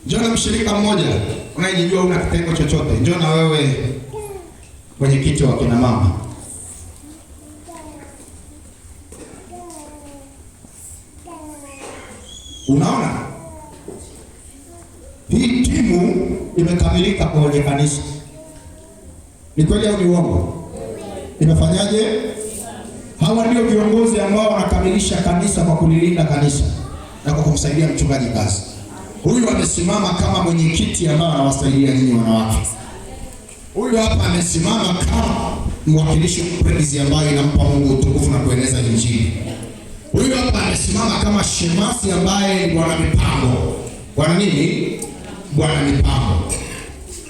Njoo na mshirika mmoja unayejijua una kitengo chochote. Njoo na wewe kwenye kiti wa kina mama. Unaona? Hii timu imekamilika kwenye kanisa. Ni kweli au ni uongo? Imefanyaje? Hawa ndio viongozi ambao wanakamilisha kanisa kwa kulilinda kanisa na kwa kumsaidia mchungaji kazi. Huyu amesimama kama mwenyekiti ambaye anawasaidia nyinyi wanawake. Huyu hapa amesimama kama mwakilishi praise ambaye inampa Mungu utukufu na kueneza injili. Huyu hapa amesimama kama shemasi ambaye ni bwana mipango. Bwana nini? Bwana mipango.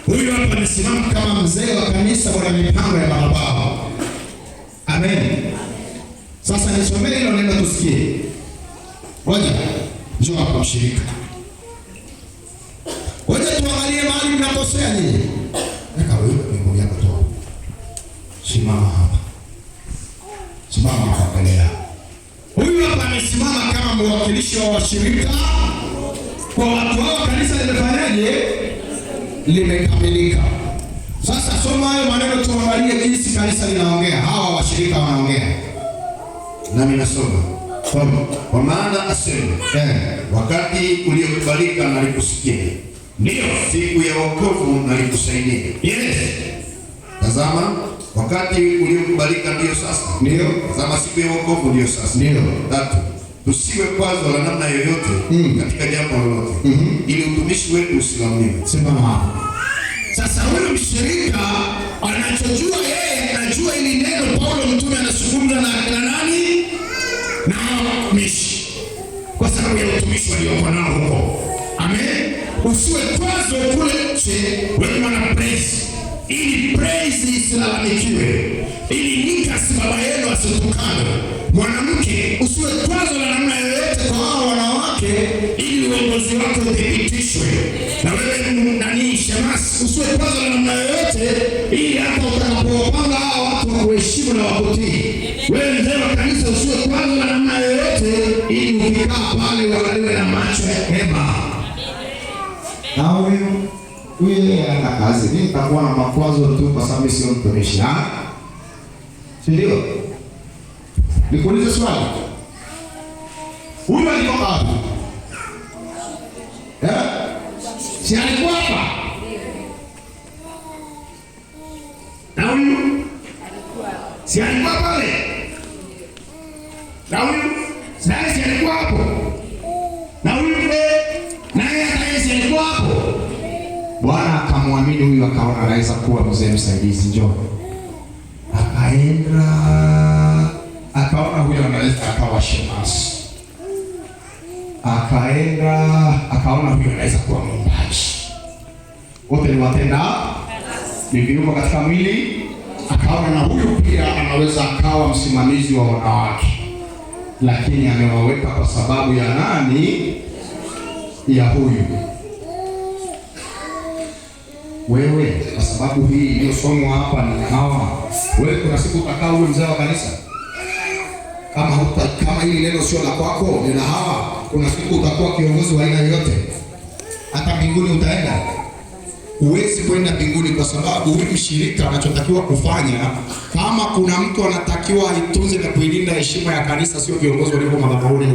Huyu hapa amesimama kama mzee wa kanisa, bwana mipango ya madhabahu. Amen. Sasa nisomee hilo neno tusikie. Ngoja, njoo hapa mshirika. Ngoja tuangalie mahali mnakosea nyinyi. Weka wewe miguu yako tu. Simama hapa. Simama hapa mbele. Huyu hapa amesimama kama mwakilishi wa washirika. Kwa watu hao kanisa limefanyaje? Limekamilika. Sasa soma hayo maneno tuangalie jinsi kanisa linaongea. Hawa washirika wanaongea. Nami nasoma. Kwa maana asema, wakati uliokubalika nalikusikia. Ndio, siku ya wokovu nalikusaidia. Yes. Tazama, wakati uliokubalika ndio sasa. Ndio. Tazama, siku ya wokovu ndio sasa. Ndio. 3. Tusiwe kwazo la namna yoyote katika jambo lolote, ili utumishi wetu usilaumiwe. Simama hapo. Sasa huyu mshirika anachojua yeye, anajua ili neno Paulo mtume anazungumza na nani? Na mishi. Kwa sababu ya utumishi waliokuwa nao huko. Amen. Usiwe kwazo kule nje, wewe wana praise. Ili praise isilalamikiwe. Ili nikasi baba yenu asitukane. Mwanamke usiwe kwazo la namna yoyote kwa hao wanawake, ili uongozi wako udhibitishwe. Na wewe nani shemasi, usiwe kwazo la namna yoyote, ili hata utakapowapanga hao watu wakuheshimu na wakutii. Wewe mzee wa kanisa usiwe kwazo la namna yoyote, ili ukikaa pale uangaliwe na macho ya hema. Na huyu yeye ana kazi. Mimi nitakuwa na makwazo tu kwa sababu sio mtumishi. Si ndio? Nikuulize swali. Huyu alikuwa wapi? Si alikuwa hapa? Na huyu? Si alikuwa pale? Na huyu? Si alikuwa hapo? Na huyu naye hata alikuwa hapo? Bwana akamwamini huyu, akaona anaweza kuwa mzee msaidizi. Njoo. Akaenda akaona huyo anaweza akawa shemasi. Akaenda akaona huyo anaweza kuwa mwimbaji. Wote ni watenda ni viungo katika mwili. Akaona na huyu pia anaweza akawa msimamizi wa wanawake. Lakini amewaweka kwa sababu ya nani? Ya huyu. Wewe kwa sababu hii iliyosomwa hapa ni hawa. Wewe kuna siku utakaa uwe mzee wa kanisa? Kama hili neno sio la kwako, ni la hawa. Kuna siku utakuwa kiongozi wa aina yoyote. Hata mbinguni utaenda. Huwezi kwenda mbinguni kwa sababu huyu mshirika anachotakiwa kufanya, kama kuna mtu anatakiwa aitunze na kuilinda heshima ya kanisa, sio viongozi walio madhabahuni.